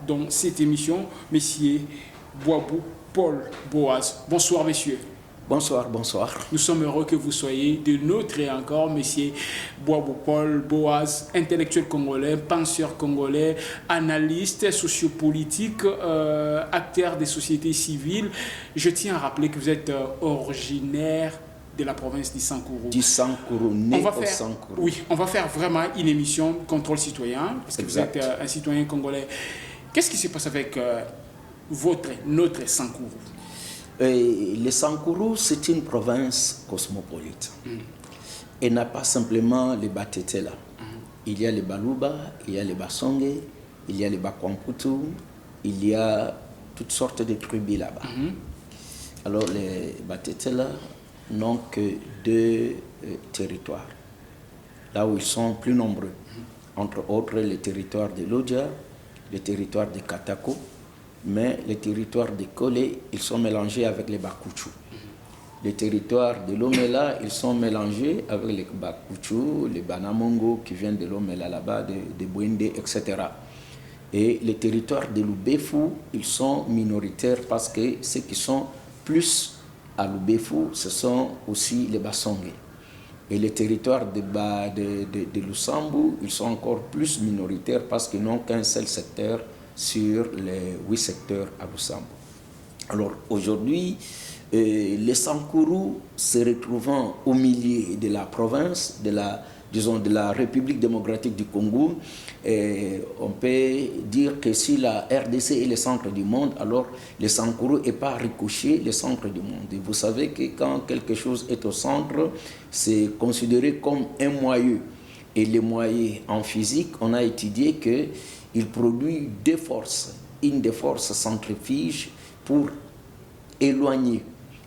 dans cette émission, Monsieur Boabou Paul Boaz. Bonsoir, messieurs. Bonsoir, bonsoir. Nous sommes heureux que vous soyez de notre et encore, Monsieur Boabou Paul Boaz, intellectuel congolais, penseur congolais, analyste sociopolitique, acteur des sociétés civiles. Je tiens à rappeler que vous êtes originaire de la province du Sankourou. Du Sankourou, né au Sankourou. Oui, on va faire vraiment une émission contrôle citoyen, parce que exact. Vous êtes un citoyen congolais. Qu'est-ce qui se passe avec notre Sankourou? Le Sankourou, c'est une province cosmopolite. Et n'a pas simplement les Batetela. Il y a les Baluba, il y a les Basonge, il y a les Bakwamputu, il y a toutes sortes de tribus là-bas. Alors les Batetela n'ont que deux territoires, là où ils sont plus nombreux. Entre autres, le territoire de Lodja, le territoire de Katako, mais les territoires de Kolé, ils sont mélangés avec les Bakouchou. Les territoires de Lomela, ils sont mélangés avec les Bakouchou, les Banamongo qui viennent de Lomela là-bas, de Bouende, etc. Et les territoires de Loubefou, ils sont minoritaires parce que ceux qui sont plus à Loubefou, ce sont aussi les Basonge. Et les territoires de Lusambu, ils sont encore plus minoritaires parce qu'ils n'ont qu'un seul secteur sur les 8 secteurs à Lusambu. Alors aujourd'hui, les Sankourou se retrouvant au milieu de la province, de la République démocratique du Congo, on peut dire que si la RDC est le centre du monde, alors le Sankourou n'est pas ricochet le centre du monde. Et vous savez que quand quelque chose est au centre, c'est considéré comme un moyeu. Et les moyens en physique, on a étudié qu'il produit deux forces. Une des forces centrifuges pour éloigner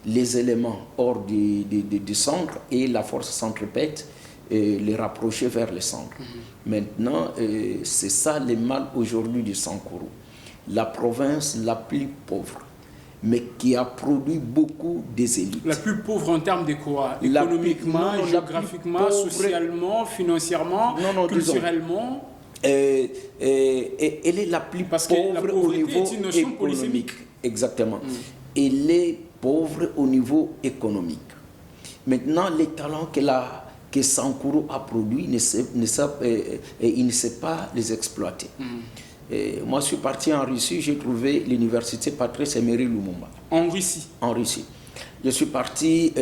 les éléments hors du centre et la force centripète les rapprocher vers le centre. Maintenant, c'est ça le mal aujourd'hui du Sankourou. La province la plus pauvre, mais qui a produit beaucoup des élites. La plus pauvre en termes de quoi? Économiquement, géographiquement, socialement, financièrement, culturellement? Elle est la plus pauvre au niveau économique. Exactement. Elle est pauvre au niveau économique. Maintenant, les talents que Sankourou a produits, il ne sait pas les exploiter. Moi, je suis parti en Russie, j'ai trouvé l'université Patrice Emery Lumumba. En Russie? En Russie. Je suis parti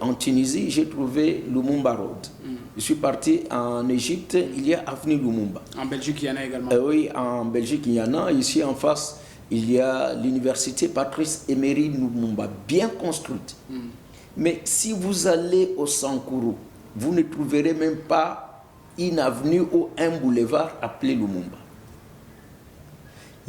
en Tunisie, j'ai trouvé Lumumba Road. Je suis parti en Égypte, il y a Avenue Lumumba. En Belgique, il y en a également? Oui, en Belgique, il y en a. Ici, en face, il y a l'université Patrice Emery Lumumba, bien construite. Mais si vous allez au Sankourou, vous ne trouverez même pas une avenue ou un boulevard appelé Lumumba.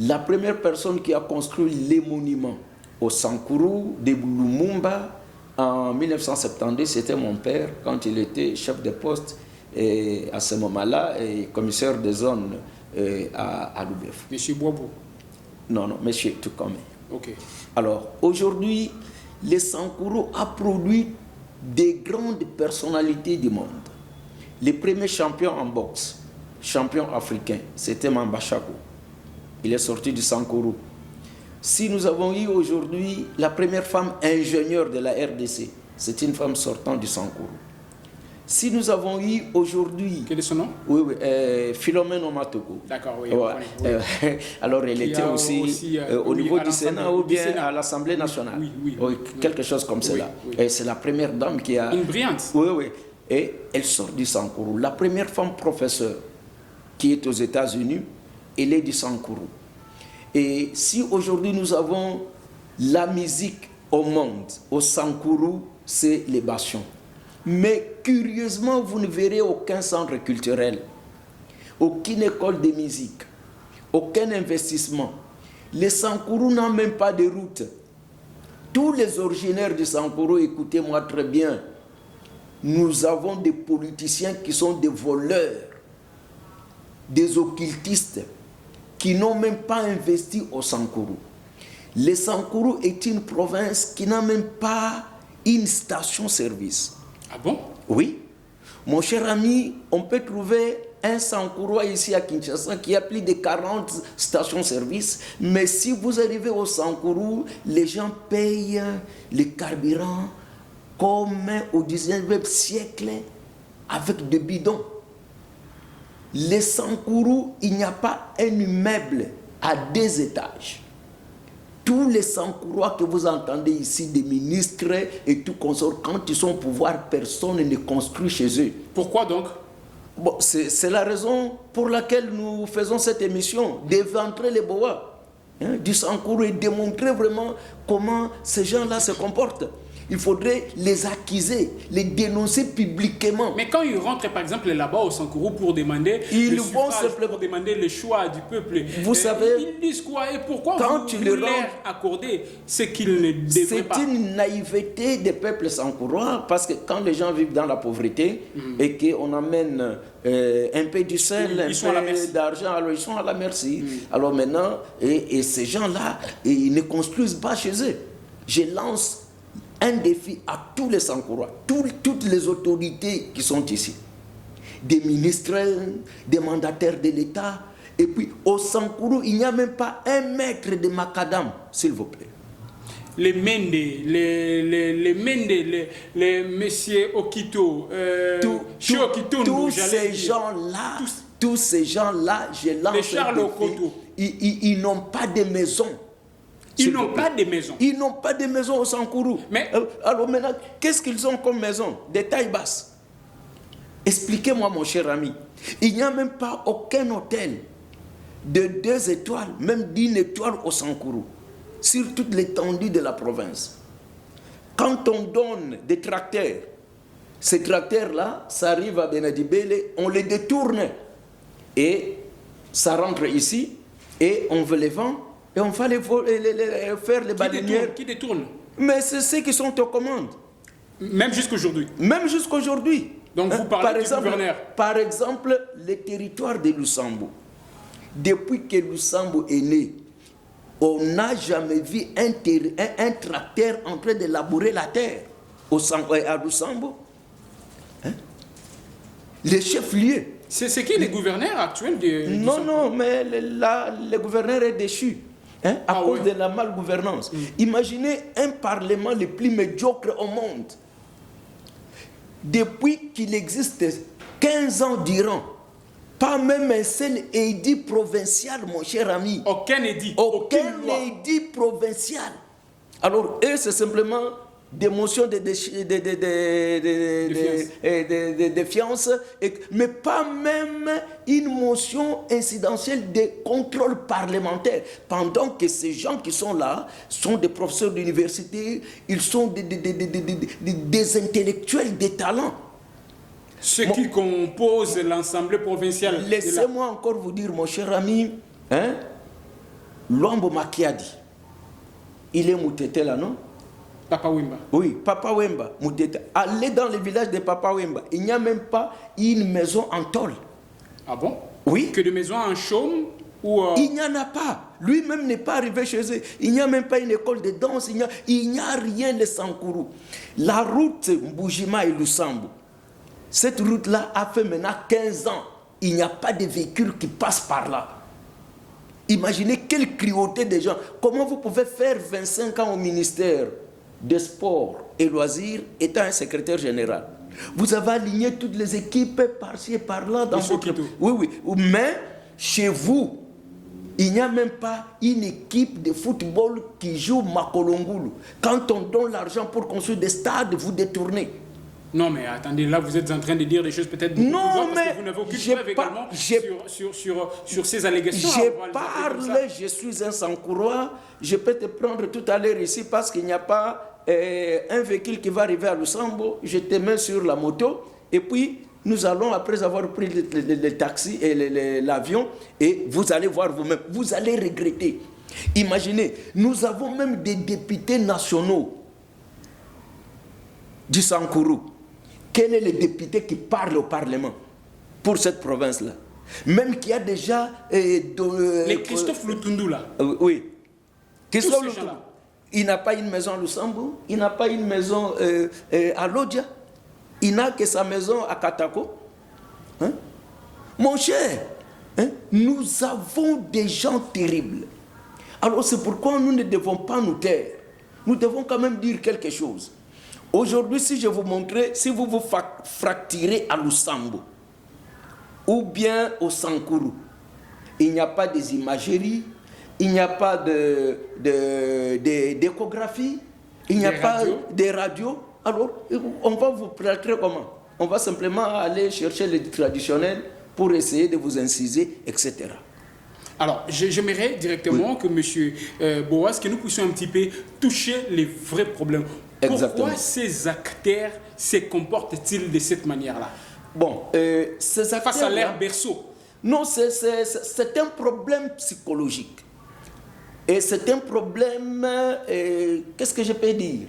La première personne qui a construit les monuments au Sankourou de Lumumba en 1972, c'était mon père, quand il était chef de poste et à ce moment-là, commissaire de zone à Loubefou. Monsieur Boabou? Non, monsieur Toukame. Ok. Alors, aujourd'hui, le Sankourou a produit des grandes personnalités du monde. Les premiers champions en boxe, champion africain, c'était Mamba Chako. Il est sorti du Sankourou. Si nous avons eu aujourd'hui la première femme ingénieure de la RDC, c'est une femme sortant du Sankourou. Si nous avons eu aujourd'hui... Quel est son nom? Oui, Philomène Omatoko. D'accord, oui. Alors, elle était aussi au niveau du Sénat ou bien à l'Assemblée nationale. Oui, quelque chose comme cela. Et c'est la première dame qui a... Une brillante. Oui. Et elle sort du Sankourou. La première femme professeure qui est aux États-Unis, elle est du Sankourou. Et si aujourd'hui nous avons la musique au monde, au Sankourou, c'est les Bachons. Mais curieusement, vous ne verrez aucun centre culturel, aucune école de musique, aucun investissement. Les Sankourou n'ont même pas de route. Tous les originaires du Sankourou, écoutez-moi très bien, nous avons des politiciens qui sont des voleurs, des occultistes, qui n'ont même pas investi au Sankourou. Le Sankourou est une province qui n'a même pas une station-service. Ah bon? Oui. Mon cher ami, on peut trouver un Sankouroua ici à Kinshasa qui a plus de 40 stations-service, mais si vous arrivez au Sankourou, les gens payent les carburants comme au 19e siècle avec des bidons. Les Sankourou, il n'y a pas un immeuble à 2 étages. Tous les Sankourois que vous entendez ici, des ministres et tout consort, quand ils sont au pouvoir, personne ne construit chez eux. Pourquoi donc? Bon, c'est la raison pour laquelle nous faisons cette émission, d'éventrer les boas du Sankourou et démontrer vraiment comment ces gens-là se comportent. Il faudrait les accuser, les dénoncer publiquement. Mais quand ils rentrent, par exemple, là-bas au Sankourou pour demander ils vont simplement pour demander le choix du peuple, vous savez, ils disent quoi et pourquoi quand vous leur accordez ce qu'ils ne devraient pas? C'est une naïveté des peuples sankourois, parce que quand les gens vivent dans la pauvreté et qu'on amène un peu du sel, un peu d'argent, alors ils sont à la merci. Alors maintenant, et ces gens-là, ils ne construisent pas chez eux. Je lance un défi à tous les Sankourois, toutes les autorités qui sont ici, des ministres, des mandataires de l'État, et puis au Sankourou, il n'y a même pas un mètre de macadam, s'il vous plaît. Les Mende, les messieurs Okito, tous ces gens-là, je lance les Charles Okoto. Ils n'ont pas de maison. Ils n'ont pas de maison. Ils n'ont pas de maison au Sankourou. Mais alors maintenant, qu'est-ce qu'ils ont comme maison? Des tailles basses. Expliquez-moi, mon cher ami. Il n'y a même pas aucun hôtel de 2 étoiles, même d'1 étoile au Sankourou, sur toute l'étendue de la province. Quand on donne des tracteurs, ces tracteurs-là, ça arrive à Benadibele, on les détourne. Et ça rentre ici, et on veut les vendre. Et on va faire les baleinières. Qui détourne? Mais c'est ceux qui sont aux commandes. Même jusqu'aujourd'hui. Même jusqu'aujourd'hui. Donc vous parlez du gouverneur. Par exemple, le territoire de Lusambo. Depuis que Lusambo est né, on n'a jamais vu un tracteur en train de labourer la terre à Lusambo. Hein? Les chefs-lieux. C'est qui le gouverneur actuel de Non, mais le gouverneur est déchu. À cause de la malgouvernance. Imaginez un parlement le plus médiocre au monde. Depuis qu'il existe 15 ans durant, pas même un seul édit provincial, mon cher ami. Aucun édit. Aucun édit provincial. Alors, eux, c'est simplement des motions de défiance, mais pas même une motion incidentielle de contrôle parlementaire. Pendant que ces gens qui sont là sont des professeurs d'université, ils sont des intellectuels, des talents. Ceux qui composent l'Assemblée provinciale. Laissez-moi encore vous dire, mon cher ami, Luambo Makiadi, il est Moutete là, non? Papa Wemba. Oui, Papa Wemba, Moutete. Allez dans le village de Papa Wemba, il n'y a même pas une maison en tôle. Ah bon? Oui. Que de maisons en chaume ou Il n'y en a pas. Lui-même n'est pas arrivé chez eux. Il n'y a même pas une école de danse. Il n'y a rien de Sankourou. La route Mboujima et Lusambo, cette route-là a fait maintenant 15 ans. Il n'y a pas de véhicules qui passent par là. Imaginez quelle cruauté des gens. Comment vous pouvez faire 25 ans au ministère des Sports et Loisirs étant un secrétaire général? Vous avez aligné toutes les équipes par-ci et par-là dans votre... Oui. Mais chez vous, il n'y a même pas une équipe de football qui joue Makolongulu. Quand on donne l'argent pour construire des stades, vous détournez. Non, mais attendez, là, vous êtes en train de dire des choses peut-être beaucoup non, plus graves, parce mais que vous n'avez aucune preuve également sur ces allégations. Je suis un Sankourois, je peux te prendre tout à l'heure ici parce qu'il n'y a pas un véhicule qui va arriver à Lusambo, je te mets sur la moto, et puis nous allons, après avoir pris le taxi et l'avion, et vous allez voir vous-même, vous allez regretter. Imaginez, nous avons même des députés nationaux du Sankourou. Quel est le député qui parle au Parlement pour cette province-là? Même qui a déjà... les Christophe Lutundu, là. Oui. Christophe Lutundu. Il n'a pas une maison à Lusambo, il n'a pas une maison à Lodja, il n'a que sa maison à Katako. Hein? Mon cher, hein, nous avons des gens terribles. Alors c'est pourquoi nous ne devons pas nous taire. Nous devons quand même dire quelque chose. Aujourd'hui, si je vous montrais, si vous vous fracturez à Lusambo ou bien au Sankuru, il n'y a pas des imageries, il n'y a pas d'échographie, il n'y a pas de radios. Alors, on va vous traiter comment? On va simplement aller chercher les traditionnels pour essayer de vous inciser, etc. Alors, j'aimerais directement que M. Boaz, que nous puissions un petit peu toucher les vrais problèmes. Exactement. Pourquoi ces acteurs se comportent-ils de cette manière-là? Bon, ces acteurs... Face à leur berceau. Non, c'est un problème psychologique. Et c'est un problème, qu'est-ce que je peux dire,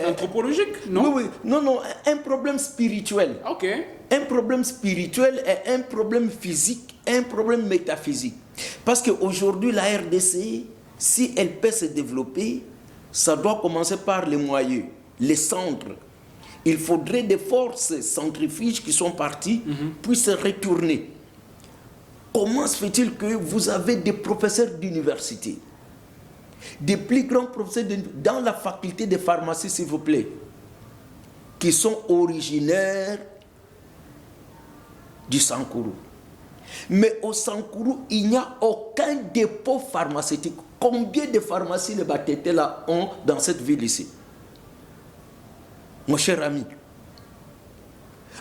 anthropologique, non? Oui, oui, non, un problème spirituel. Ok. Un problème spirituel et un problème physique, un problème métaphysique. Parce qu'aujourd'hui, la RDC, si elle peut se développer, ça doit commencer par les moyens, les centres. Il faudrait des forces centrifuges qui sont parties puissent retourner. Comment se fait-il que vous avez des professeurs d'université, des plus grands professeurs dans la faculté de pharmacie, s'il vous plaît, qui sont originaires du Sankuru? Mais au Sankuru, il n'y a aucun dépôt pharmaceutique. Combien de pharmacies les Batete là ont dans cette ville ici? Mon cher ami.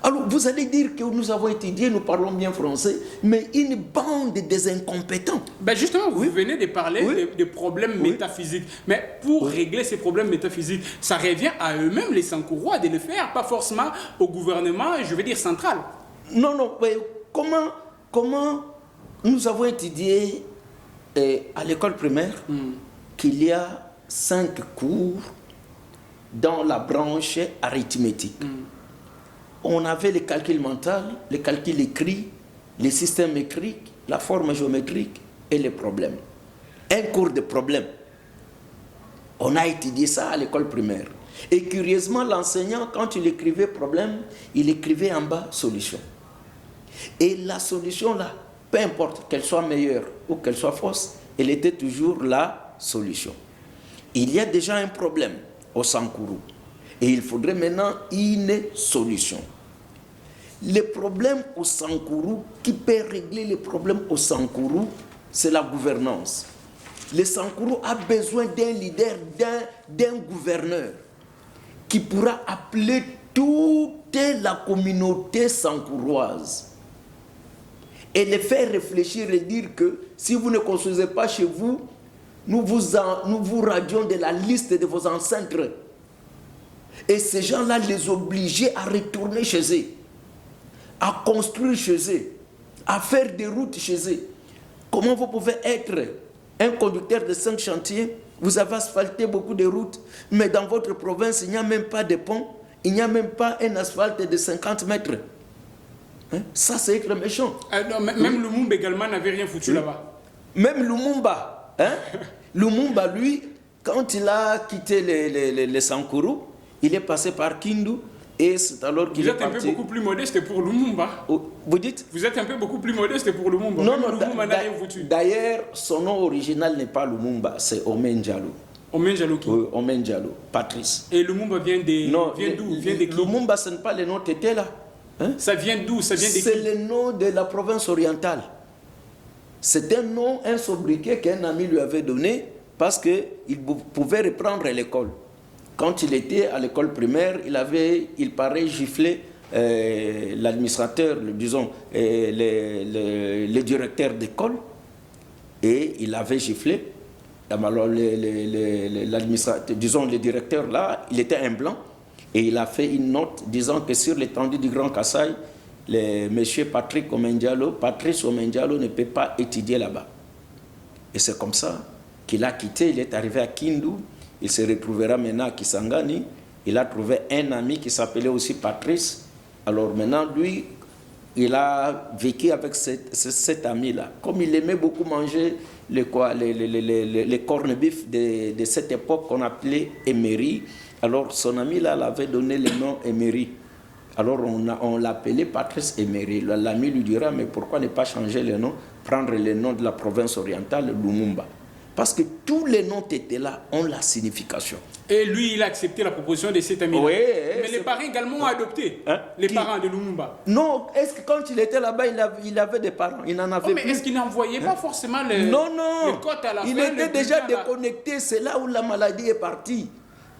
Alors, vous allez dire que nous avons étudié, nous parlons bien français, mais une bande des incompétents. Ben justement, vous venez de parler des problèmes métaphysiques. Mais pour régler ces problèmes métaphysiques, ça revient à eux-mêmes, les Sankourois, de le faire, pas forcément au gouvernement, je veux dire, central. Non, mais comment nous avons étudié à l'école primaire qu'il y a 5 cours dans la branche arithmétique. On avait le calcul mental, le calcul écrit, les systèmes écrits, la forme géométrique et les problèmes. Un cours de problèmes. On a étudié ça à l'école primaire. Et curieusement, l'enseignant, quand il écrivait problème, il écrivait en bas solution. Et la solution là, peu importe qu'elle soit meilleure ou qu'elle soit fausse, elle était toujours la solution. Il y a déjà un problème au Sankuru. Et il faudrait maintenant une solution. Le problème au Sankuru, qui peut régler les problèmes au Sankuru, c'est la gouvernance. Le Sankuru a besoin d'un leader, d'un gouverneur, qui pourra appeler toute la communauté sankouroise et les faire réfléchir et dire que si vous ne construisez pas chez vous, nous vous radions de la liste de vos ancêtres. Et ces gens-là les obliger à retourner chez eux, à construire chez eux, à faire des routes chez eux. Comment vous pouvez être un conducteur de 5 chantiers, vous avez asphalté beaucoup de routes, mais dans votre province, il n'y a même pas de pont, il n'y a même pas un asphalte de 50 mètres. Hein? Ça, c'est être méchant. Non, même Lumumba également n'avait rien foutu là-bas. Même Lumumba, hein? Lumumba, lui, quand il a quitté les Sankuru, il est passé par Kindu et c'est alors qu'il est parti. Vous êtes un peu beaucoup plus modeste pour Lumumba. Vous dites? Vous êtes un peu beaucoup plus modeste pour Lumumba. Non, Lumumba n'a rien foutu. D'ailleurs, son nom original n'est pas Lumumba, c'est Omen Diallo. Omen Diallo qui? Oui, Omen Diallo, Patrice. Et Lumumba vient d'où? Vient de qui? Lumumba, ce n'est pas le nom Tété là. Hein? Ça vient d'où? Ça vient de qui? C'est le nom de la province orientale. C'est un nom, un sobriquet qu'un ami lui avait donné parce qu'il pouvait reprendre l'école. Quand il était à l'école primaire, il paraît gifler l'administrateur, disons, le directeur d'école, et il avait giflé. Alors, l'administrateur, disons, le directeur là, il était un blanc, et il a fait une note disant que sur l'étendue du Grand Kassai, M. Patrice Omendialo ne peut pas étudier là-bas. Et c'est comme ça qu'il a quitté, il est arrivé à Kindu. Il se retrouvera maintenant à Kisangani. Il a trouvé un ami qui s'appelait aussi Patrice. Alors maintenant, lui, il a vécu avec cet ami-là. Comme il aimait beaucoup manger les corned-beef de cette époque qu'on appelait Emery, alors son ami-là l'avait donné le nom Emery. Alors on l'appelait Patrice Emery. L'ami lui dira, mais pourquoi ne pas changer le nom, prendre le nom de la province orientale, Lumumba? Parce que tous les noms étaient là, ont la signification. Et lui, il a accepté la proposition de cet ami. Oui, mais les parents également ont adopté. Hein? Les parents de Lumumba. Non, est-ce que quand il était là-bas, il avait des parents? Il n'en avait mais plus. est-ce qu'il n'envoyait pas forcément les cotes à la il fin, était déjà déconnecté. C'est là où la maladie est partie.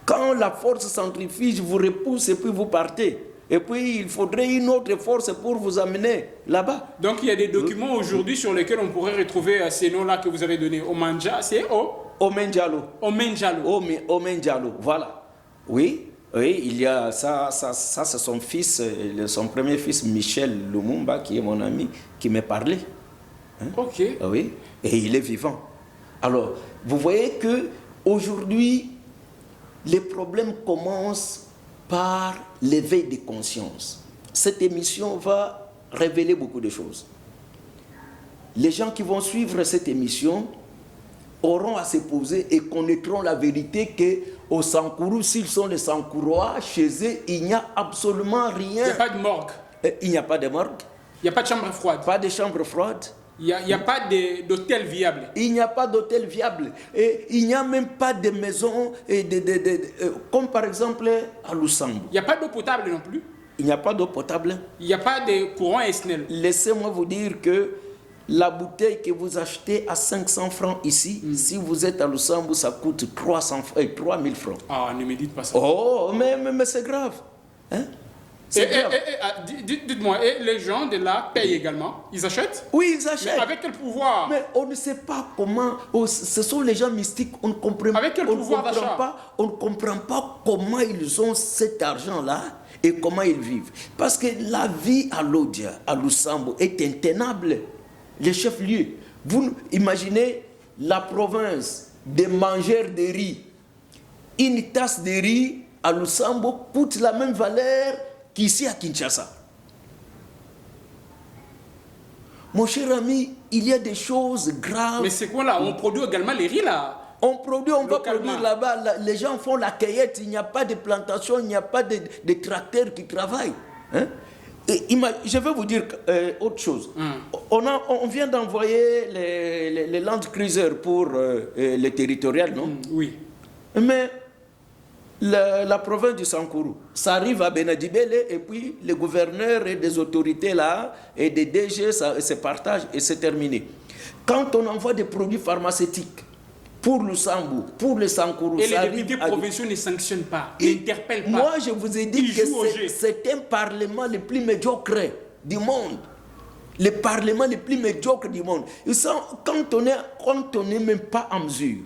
Quand la force centrifuge vous repousse et puis vous partez. Et puis, il faudrait une autre force pour vous amener là-bas. Donc, il y a des documents aujourd'hui sur lesquels on pourrait retrouver ces noms-là que vous avez donnés. Omanja, c'est Omenjalo. Omenjalo. Omenjalo, voilà. Oui, il y a ça c'est son fils, son premier fils, Michel Lumumba, qui est mon ami, qui m'a parlé. Hein? Ok. Oui, et il est vivant. Alors, vous voyez que aujourd'hui, les problèmes commencent par l'éveil des consciences. Cette émission va révéler beaucoup de choses. Les gens qui vont suivre cette émission auront à se poser et connaîtront la vérité qu'aux Sankourou, s'ils sont les Sankourois, chez eux, il n'y a absolument rien. Il n'y a pas de morgue. Il n'y a pas de morgue. Il n'y a pas de chambre froide. Pas de chambre froide. Il n'y a pas d'hôtel viable. Il n'y a pas d'hôtel viable. Et il n'y a même pas de maisons, comme par exemple à Lusambo. Il n'y a pas d'eau potable non plus. Il n'y a pas d'eau potable. Il n'y a pas de courant SNEL. Laissez-moi vous dire que la bouteille que vous achetez à 500 francs ici, si vous êtes à Lusambo, ça coûte 3000 francs. Ah, ne me dites pas ça. Oh, mais c'est grave. Hein? Dites-moi, et les gens de là payent également? Ils achètent? Oui, ils achètent. Mais avec quel pouvoir? Mais on ne sait pas comment. Ce sont les gens mystiques. On ne comprend, avec quel pouvoir d'achat? On ne comprend pas comment ils ont cet argent-là et comment ils vivent. Parce que la vie à Lodja, à Lusambo, est intenable. Les chefs-lieux. Vous imaginez la province des mangeurs de riz. Une tasse de riz à Lusambo coûte la même valeur qu'ici à Kinshasa. Mon cher ami, il y a des choses graves. Mais c'est quoi là? On produit également les riz là? On va produire là-bas. Les gens font la cueillette. Il n'y a pas de plantation, il n'y a pas de tracteurs qui travaillent. Hein? Et je vais vous dire autre chose. On vient d'envoyer les Land Cruisers pour les territoriales, non? Oui. Mais la province du Sankourou, ça arrive à Benadibele et puis les gouverneurs et des autorités là et des DG se partagent et c'est terminé. Quand on envoie des produits pharmaceutiques pour le Sambou, pour le Sankourou, et les députés provinciaux ne sanctionnent pas, n'interpellent pas. Moi, je vous ai dit que c'est un parlement le plus médiocre du monde. Le parlement le plus médiocre du monde. Quand on n'est même pas en mesure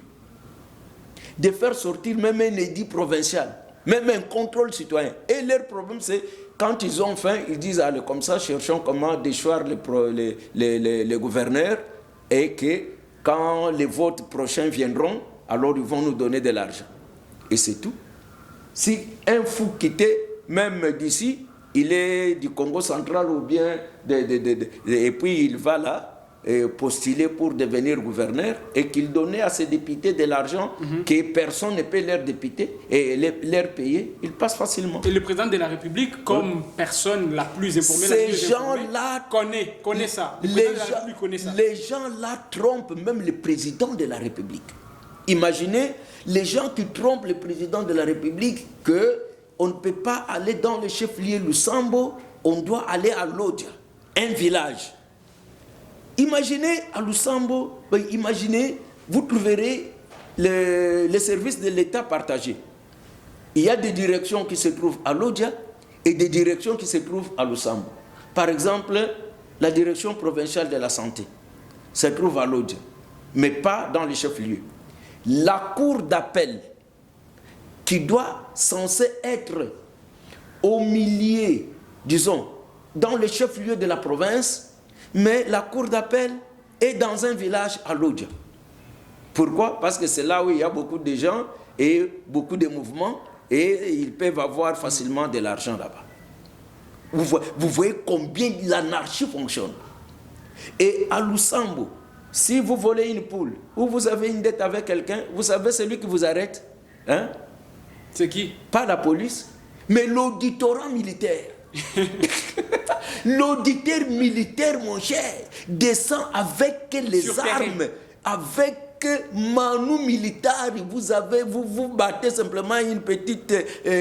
de faire sortir même un édit provincial, même un contrôle citoyen. Et leur problème, c'est quand ils ont faim, ils disent, allez, comme ça, cherchons comment déchoir les gouverneurs et que quand les votes prochains viendront, alors ils vont nous donner de l'argent. Et c'est tout. Si un fou quittait, même d'ici, il est du Congo central ou bien, et puis il va là, postuler pour devenir gouverneur et qu'il donnait à ses députés de l'argent que personne ne peut leur députer et leur payer, ils passent facilement. Et le président de la République, comme personne la plus informée, ces gens-là connaît ça. Les gens-là trompent même le président de la République. Imaginez les gens qui trompent le président de la République qu'on ne peut pas aller dans le chef-lieu Lusambo, on doit aller à Lodja, un village. Imaginez à Lusambo, vous trouverez les services de l'État partagés. Il y a des directions qui se trouvent à Lodja et des directions qui se trouvent à Lusambo. Par exemple, la direction provinciale de la santé se trouve à Lodja, mais pas dans les chefs-lieux. La cour d'appel, qui doit censée être au milieu, disons, dans le chef-lieu de la province, mais la cour d'appel est dans un village à Lodja. Pourquoi? Parce que c'est là où il y a beaucoup de gens et beaucoup de mouvements et ils peuvent avoir facilement de l'argent là-bas. Vous voyez combien l'anarchie fonctionne. Et à Lusambo, si vous volez une poule ou vous avez une dette avec quelqu'un, vous savez celui qui vous arrête? Hein? C'est qui? Pas la police, mais l'auditorat militaire. L'auditeur militaire, mon cher, descend avec les Sur armes, terrain. avec Manu militaire. Vous battez simplement une petite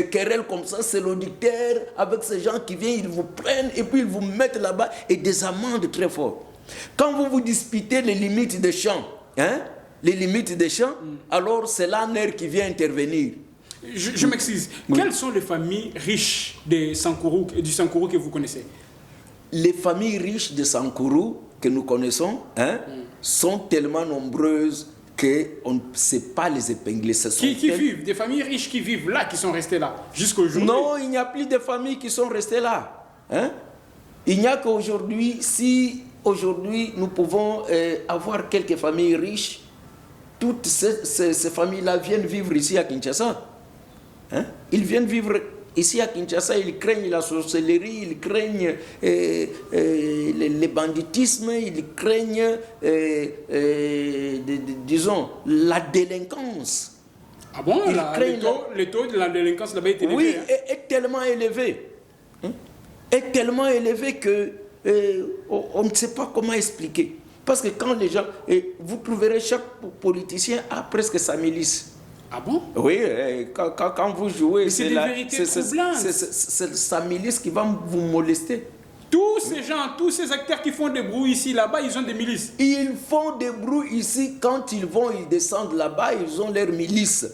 querelle comme ça. C'est l'auditeur avec ces gens qui viennent, ils vous prennent et puis ils vous mettent là-bas et des amendes très fortes. Quand vous disputez les limites des champs, les limites des champs, alors c'est l'ANER qui vient intervenir. Je m'excuse. Oui. Quelles sont les familles riches du Sankourou que vous connaissez? Les familles riches de Sankourou que nous connaissons sont tellement nombreuses qu'on ne sait pas les épingler. Qui vivent, des familles riches qui vivent là, qui sont restées là, jusqu'aujourd'hui? Non, il n'y a plus de familles qui sont restées là. Il n'y a qu'aujourd'hui, si aujourd'hui nous pouvons avoir quelques familles riches, toutes ces familles-là viennent vivre ici à Kinshasa. Ils viennent vivre ici à Kinshasa, ils craignent la sorcellerie, ils craignent les banditismes, ils craignent, disons, la délinquance. Ah bon, le taux de la délinquance là-bas est élevé? Oui, est tellement élevé. Est tellement élevé que on ne sait pas comment expliquer. Parce que quand les gens... vous trouverez chaque politicien a presque sa milice. Ah bon? Oui, quand vous jouez, c'est des vérités troublantes. C'est sa milice qui va vous molester. Tous ces gens, tous ces acteurs qui font des bruits ici, là-bas, ils ont des milices. Ils font des bruits ici. Quand ils descendent là-bas, ils ont leur milice.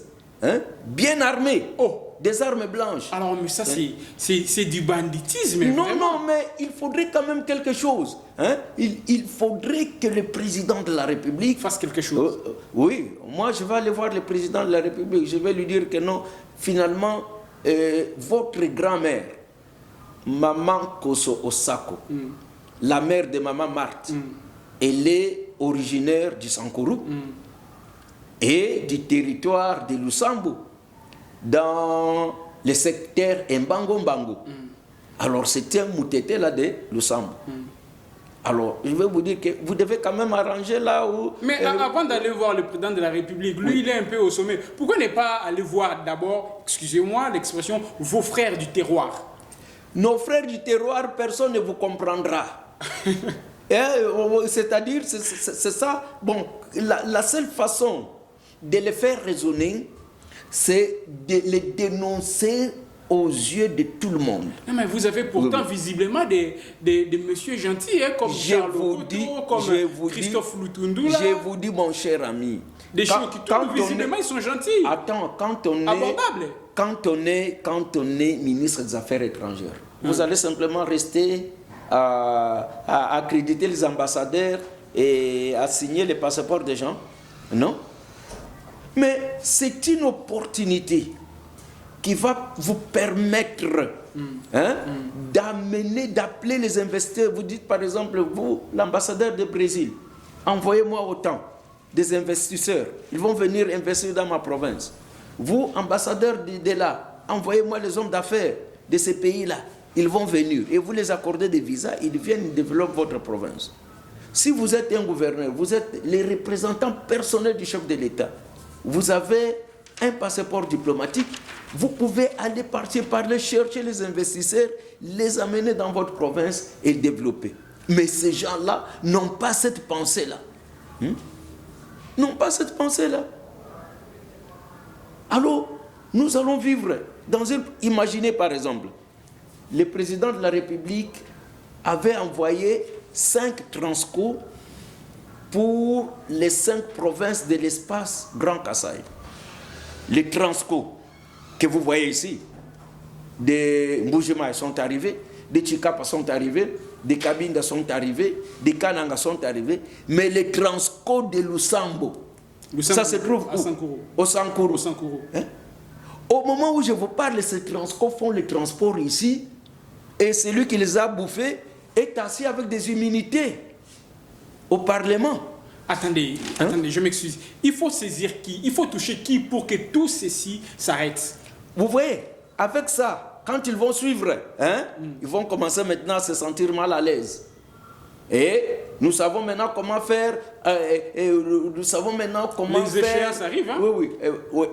Bien armés. Oh. Des armes blanches. Alors, mais ça, c'est du banditisme. Non, vraiment. non, mais il faudrait quand même quelque chose. Il faudrait que le président de la République fasse quelque chose. Oui, moi je vais aller voir le président de la République. Je vais lui dire que non, finalement, votre grand-mère, Maman Koso Osako, la mère de Maman Marthe, elle est originaire du Sankourou et du territoire de Lusambo, dans le secteur Mbango-Mbango. Alors c'était un moutété là de Lusambo. Alors je vais vous dire que vous devez quand même arranger là où... Mais avant d'aller voir le président de la République, lui il est un peu au sommet. Pourquoi ne pas aller voir d'abord, excusez-moi l'expression, vos frères du terroir? Nos frères du terroir, personne ne vous comprendra. C'est-à-dire, c'est ça. Bon, la seule façon de les faire raisonner, c'est de les dénoncer aux yeux de tout le monde. Non, mais vous avez pourtant visiblement des messieurs gentils, comme Charles Okoto, comme Christophe Lutundu. Je vous dis, mon cher ami. Des gens qui tournent, visiblement, ils sont gentils. Attends, quand on est ministre des Affaires étrangères, vous allez simplement rester à accréditer les ambassadeurs et à signer les passeports des gens? Non. Mais c'est une opportunité qui va vous permettre d'appeler les investisseurs. Vous dites par exemple, vous, l'ambassadeur du Brésil, envoyez-moi autant des investisseurs. Ils vont venir investir dans ma province. Vous, ambassadeur de là, envoyez-moi les hommes d'affaires de ces pays-là. Ils vont venir et vous les accordez des visas, ils viennent développer votre province. Si vous êtes un gouverneur, vous êtes les représentants personnels du chef de l'État, vous avez un passeport diplomatique, vous pouvez aller partir chercher les investisseurs, les amener dans votre province et développer. Mais ces gens-là n'ont pas cette pensée-là. N'ont pas cette pensée-là. Alors, nous allons vivre dans une... Imaginez par exemple, le président de la République avait envoyé 5 transco pour les 5 provinces de l'espace Grand Kasaï. Les transco que vous voyez ici, des Mbujima sont arrivés, des Chikapa sont arrivés, des Kabinda sont arrivés, des Kananga sont arrivés, mais les transco de Lusambo, ça se trouve où? Au Sankourou. Au moment où je vous parle, ces transco font le transport ici, et celui qui les a bouffés est assis avec des immunités au Parlement. Attendez, je m'excuse. Il faut saisir qui? Il faut toucher qui pour que tout ceci s'arrête? Vous voyez, avec ça, quand ils vont suivre, ils vont commencer maintenant à se sentir mal à l'aise. Et nous savons maintenant comment faire. Nous savons maintenant comment les échéances arrivent, hein? Oui,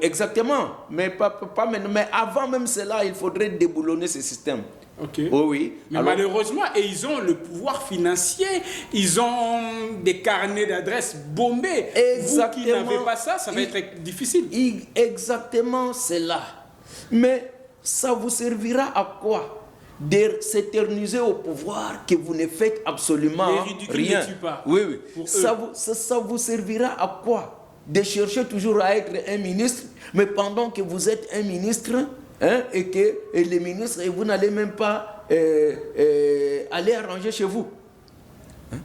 exactement. Mais pas maintenant. Mais avant même cela, il faudrait déboulonner ce système. Ok. Oh oui. Mais Alors, malheureusement, et ils ont le pouvoir financier, ils ont des carnets d'adresses bombés. Vous qui n'avez pas ça, ça va être difficile. Exactement, c'est là. Mais ça vous servira à quoi de s'éterniser au pouvoir que vous ne faites absolument rien? Pas oui, oui. Ça vous servira à quoi de chercher toujours à être un ministre, mais pendant que vous êtes un ministre, hein, et les ministres, et vous n'allez même pas aller arranger chez vous. Hein?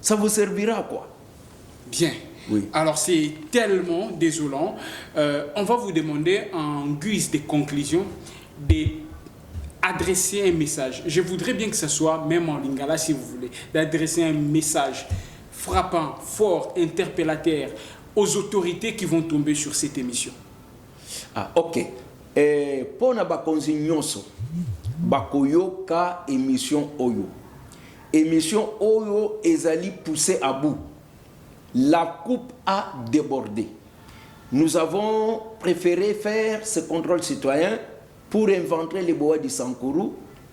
Ça vous servira à quoi? Bien. Oui. Alors c'est tellement désolant. On va vous demander en guise de conclusion d'adresser un message. Je voudrais bien que ce soit, même en lingala si vous voulez, d'adresser un message frappant, fort, interpellateur aux autorités qui vont tomber sur cette émission. Ah, ok. Pour na bakonzi nyonso bakoyoka émission oyo. Émission oyo ezali poussée à bout. La coupe a débordé. Nous avons préféré faire ce contrôle citoyen pour inventer les bois du Sankuru,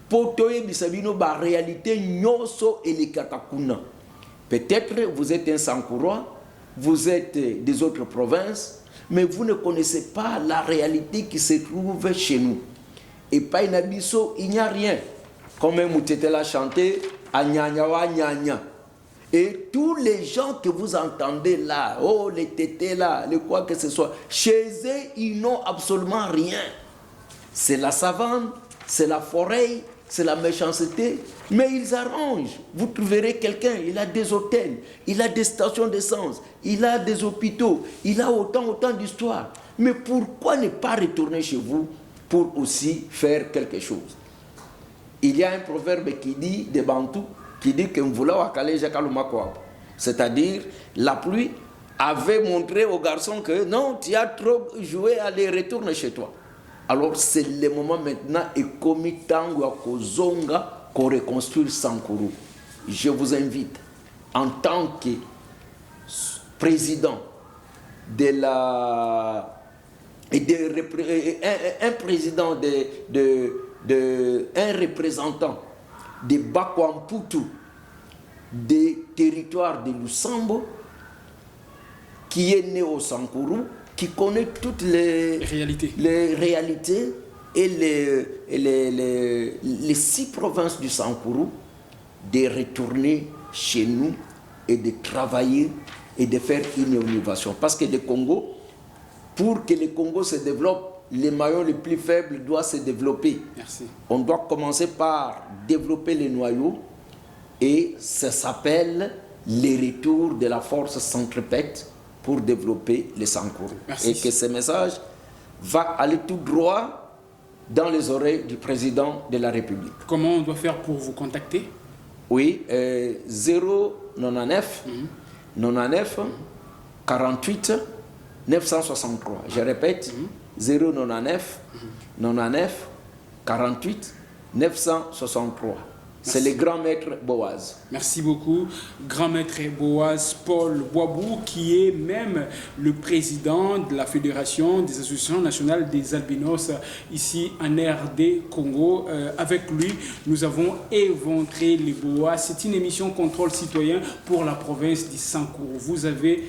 pour toyer bisabino ba réalité nyonso et les katakuna. Peut-être vous êtes un Sankourois, vous êtes des autres provinces, mais vous ne connaissez pas la réalité qui se trouve chez nous. Et pas in abisso, il n'y a rien. Comme un Moutete l'a chanté, Agnagnawa Gnagna. Et tous les gens que vous entendez là, oh les tétés là, les quoi que ce soit, chez eux, ils n'ont absolument rien. C'est la savane, c'est la forêt, c'est la méchanceté, mais ils arrangent. Vous trouverez quelqu'un, il a des hôtels, il a des stations d'essence, il a des hôpitaux, il a autant d'histoires. Mais pourquoi ne pas retourner chez vous pour aussi faire quelque chose? Il y a un proverbe qui dit, des Bantous, qui dit que c'est-à-dire la pluie avait montré au garçon que non, tu as trop joué, allez, retourne chez toi. Alors c'est le moment maintenant et comme tango à Kozonga qu'on reconstruit Sankuru. Je vous invite en tant que président de la un président un représentant de Bakwamputu des territoires de Lusambo qui est né au Sankuru, qui connaît toutes les réalités et les 6 provinces du Sankuru, de retourner chez nous et de travailler et de faire une innovation. Parce que le Congo, pour que le Congo se développe, les maillons les plus faibles doivent se développer. Merci. On doit commencer par développer les noyaux et ça s'appelle les retours de la force centripète pour développer les Sankuru. Merci. Et que ce message va aller tout droit dans les oreilles du président de la République. Comment on doit faire pour vous contacter? Oui, 099 99 48 963. Je répète, 099 99 48 963. C'est le grand maître Boaz. Merci beaucoup, grand maître Boaz Paul Boabou, qui est même le président de la Fédération des associations nationales des albinos ici en RD Congo. Avec lui, nous avons éventré les Boaz. C'est une émission contrôle citoyen pour la province du Sankuru. Vous avez